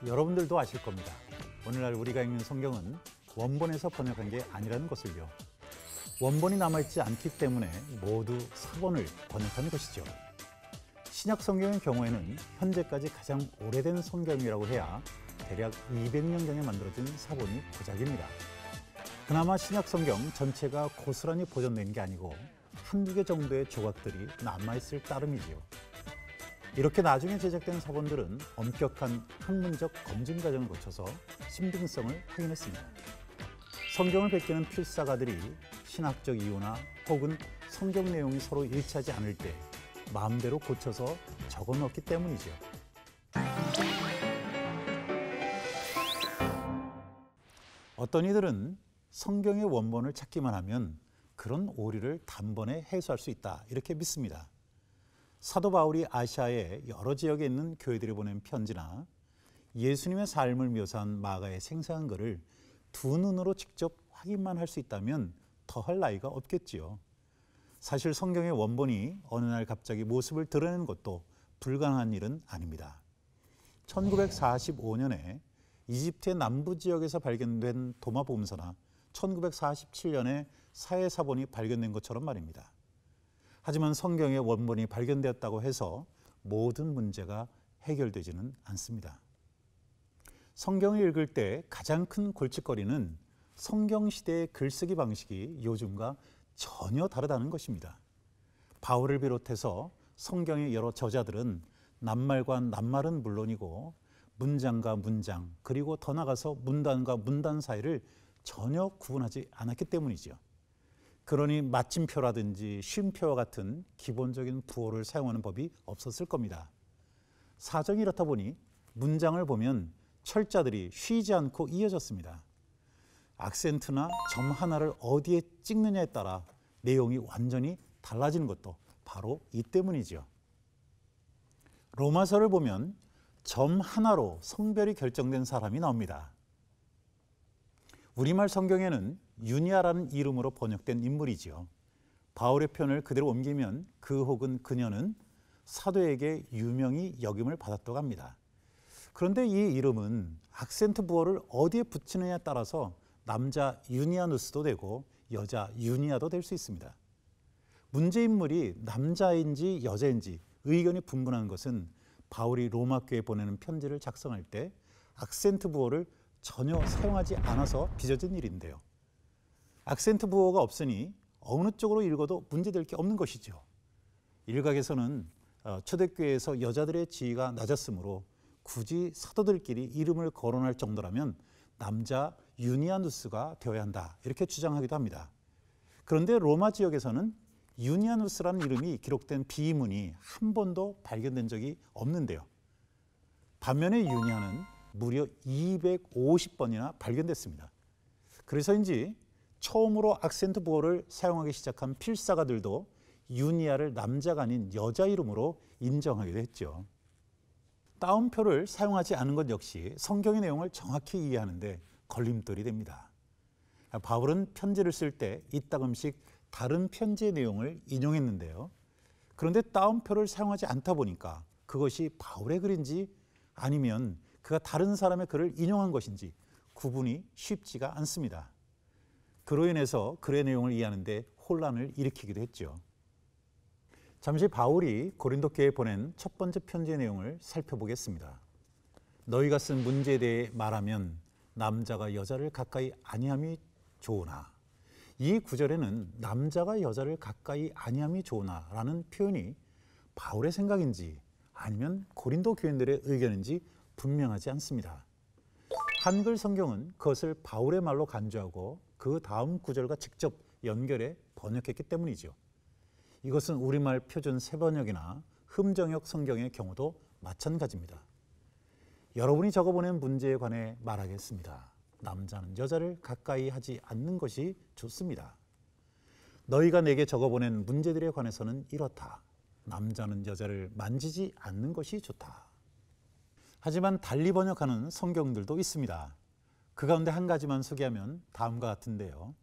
여러분들도 아실 겁니다. 오늘날 우리가 읽는 성경은 원본에서 번역한 게 아니라는 것을요. 원본이 남아있지 않기 때문에 모두 사본을 번역한 것이죠. 신약 성경의 경우에는 현재까지 가장 오래된 성경이라고 해야 대략 200년 전에 만들어진 사본이 고작입니다. 그나마 신약 성경 전체가 고스란히 보존된 게 아니고 한두 개 정도의 조각들이 남아있을 따름이지요. 이렇게 나중에 제작된 사본들은 엄격한 학문적 검증 과정을 거쳐서 신빙성을 확인했습니다. 성경을 베끼는 필사가들이 신학적 이유나 혹은 성경 내용이 서로 일치하지 않을 때 마음대로 고쳐서 적어넣었기 때문이죠. 어떤 이들은 성경의 원본을 찾기만 하면 그런 오류를 단번에 해소할 수 있다 이렇게 믿습니다. 사도 바울이 아시아의 여러 지역에 있는 교회들이 보낸 편지나 예수님의 삶을 묘사한 마가의 생생한 글을 두 눈으로 직접 확인만 할 수 있다면 더할 나위가 없겠지요. 사실 성경의 원본이 어느 날 갑자기 모습을 드러내는 것도 불가능한 일은 아닙니다. 1945년에 이집트의 남부 지역에서 발견된 도마복음서나 1947년에 사해사본이 발견된 것처럼 말입니다. 하지만 성경의 원본이 발견되었다고 해서 모든 문제가 해결되지는 않습니다. 성경을 읽을 때 가장 큰 골칫거리는 성경시대의 글쓰기 방식이 요즘과 전혀 다르다는 것입니다. 바울을 비롯해서 성경의 여러 저자들은 낱말과 낱말은 물론이고 문장과 문장 그리고 더 나아가서 문단과 문단 사이를 전혀 구분하지 않았기 때문이죠. 그러니 마침표라든지 쉼표와 같은 기본적인 부호를 사용하는 법이 없었을 겁니다. 사정이 이렇다 보니 문장을 보면 철자들이 쉬지 않고 이어졌습니다. 악센트나 점 하나를 어디에 찍느냐에 따라 내용이 완전히 달라지는 것도 바로 이 때문이죠. 로마서를 보면 점 하나로 성별이 결정된 사람이 나옵니다. 우리말 성경에는 유니아라는 이름으로 번역된 인물이지요. 바울의 표현을 그대로 옮기면 그 혹은 그녀는 사도에게 유명히 여김을 받았다고 합니다. 그런데 이 이름은 악센트 부호를 어디에 붙이느냐에 따라서 남자 유니아누스도 되고 여자 유니아도 될 수 있습니다. 문제인물이 남자인지 여자인지 의견이 분분한 것은 바울이 로마 교회에 보내는 편지를 작성할 때 악센트 부호를 전혀 사용하지 않아서 빚어진 일인데요. 악센트 부호가 없으니 어느 쪽으로 읽어도 문제될 게 없는 것이죠. 일각에서는 초대교회에서 여자들의 지위가 낮았으므로 굳이 사도들끼리 이름을 거론할 정도라면 남자 유니아누스가 되어야 한다 이렇게 주장하기도 합니다. 그런데 로마 지역에서는 유니아누스라는 이름이 기록된 비문이 한 번도 발견된 적이 없는데요. 반면에 유니아는 무려 250번이나 발견됐습니다. 그래서인지 처음으로 악센트 부호를 사용하기 시작한 필사가들도 유니아를 남자가 아닌 여자 이름으로 인정하기도 했죠. 따옴표를 사용하지 않은 것 역시 성경의 내용을 정확히 이해하는데 걸림돌이 됩니다. 바울은 편지를 쓸 때 이따금씩 다른 편지의 내용을 인용했는데요. 그런데 따옴표를 사용하지 않다 보니까 그것이 바울의 글인지 아니면 그가 다른 사람의 글을 인용한 것인지 구분이 쉽지가 않습니다. 그로 인해서 글의 내용을 이해하는데 혼란을 일으키기도 했죠. 잠시 바울이 고린도 교회에 보낸 첫 번째 편지의 내용을 살펴보겠습니다. 너희가 쓴 문제에 대해 말하면 남자가 여자를 가까이 아니함이 좋으나, 이 구절에는 남자가 여자를 가까이 아니함이 좋으나 라는 표현이 바울의 생각인지 아니면 고린도 교인들의 의견인지 분명하지 않습니다. 한글 성경은 그것을 바울의 말로 간주하고 그 다음 구절과 직접 연결해 번역했기 때문이죠. 이것은 우리말 표준 새번역이나 흠정역 성경의 경우도 마찬가지입니다. 여러분이 적어보낸 문제에 관해 말하겠습니다. 남자는 여자를 가까이 하지 않는 것이 좋습니다. 너희가 내게 적어보낸 문제들에 관해서는 이렇다. 남자는 여자를 만지지 않는 것이 좋다. 하지만 달리 번역하는 성경들도 있습니다. 그 가운데 한 가지만 소개하면 다음과 같은데요.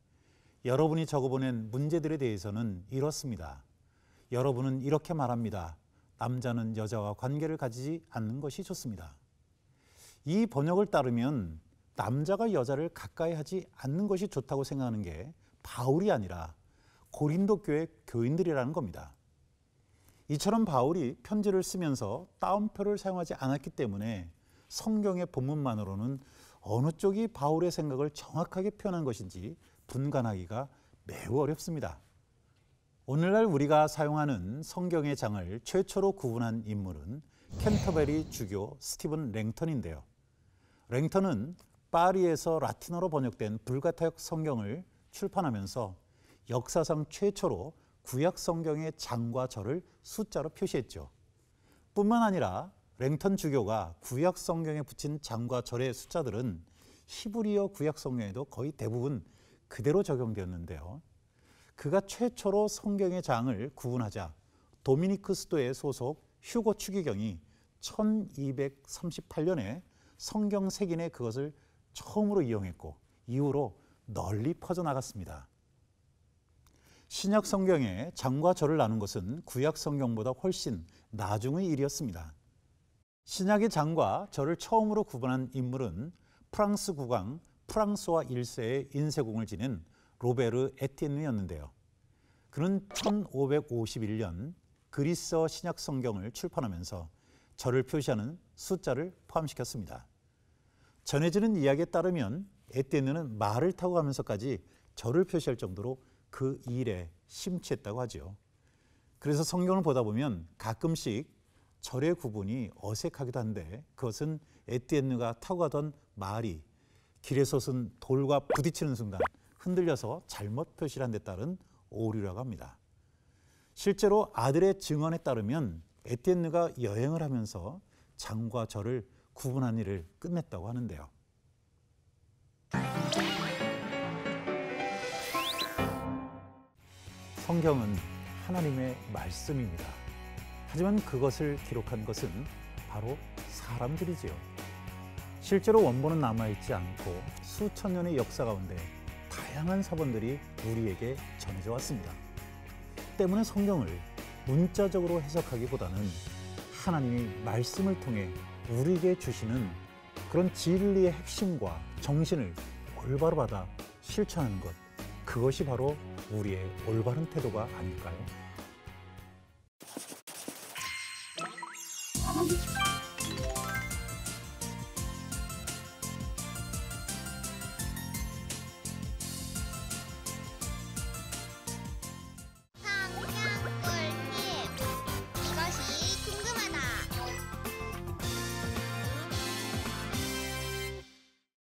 여러분이 적어보낸 문제들에 대해서는 이렇습니다. 여러분은 이렇게 말합니다. 남자는 여자와 관계를 가지지 않는 것이 좋습니다. 이 번역을 따르면 남자가 여자를 가까이 하지 않는 것이 좋다고 생각하는 게 바울이 아니라 고린도 교회 교인들이라는 겁니다. 이처럼 바울이 편지를 쓰면서 따옴표를 사용하지 않았기 때문에 성경의 본문만으로는 어느 쪽이 바울의 생각을 정확하게 표현한 것인지 분간하기가 매우 어렵습니다. 오늘날 우리가 사용하는 성경의 장을 최초로 구분한 인물은 캔터베리 주교 스티븐 랭턴인데요. 랭턴은 파리에서 라틴어로 번역된 불가타역 성경을 출판하면서 역사상 최초로 구약 성경의 장과 절을 숫자로 표시했죠. 뿐만 아니라 랭턴 주교가 구약 성경에 붙인 장과 절의 숫자들은 히브리어 구약 성경에도 거의 대부분 그대로 적용되었는데요. 그가 최초로 성경의 장을 구분하자 도미니크 수도의 소속 휴고 추기경이 1238년에 성경 색인에 그것을 처음으로 이용했고 이후로 널리 퍼져나갔습니다. 신약 성경에 장과 절을 나눈 것은 구약 성경보다 훨씬 나중의 일이었습니다. 신약의 장과 절을 처음으로 구분한 인물은 프랑스 국왕 프랑스와 1세의 인쇄공을 지닌 로베르 에티엔느였는데요. 그는 1551년 그리스어 신약 성경을 출판하면서 절을 표시하는 숫자를 포함시켰습니다. 전해지는 이야기에 따르면 에티엔느는 말을 타고 가면서까지 절을 표시할 정도로 그 일에 심취했다고 하죠. 그래서 성경을 보다 보면 가끔씩 절의 구분이 어색하기도 한데 그것은 에티엔느가 타고 가던 말이 길에 솟은 돌과 부딪히는 순간 흔들려서 잘못 표시를 한 데 따른 오류라고 합니다. 실제로 아들의 증언에 따르면 에티엔느가 여행을 하면서 장과 절을 구분한 일을 끝냈다고 하는데요. 성경은 하나님의 말씀입니다. 하지만 그것을 기록한 것은 바로 사람들이지요. 실제로 원본은 남아있지 않고 수천 년의 역사 가운데 다양한 사본들이 우리에게 전해져 왔습니다. 때문에 성경을 문자적으로 해석하기보다는 하나님이 말씀을 통해 우리에게 주시는 그런 진리의 핵심과 정신을 올바로 받아 실천하는 것, 그것이 바로 우리의 올바른 태도가 아닐까요?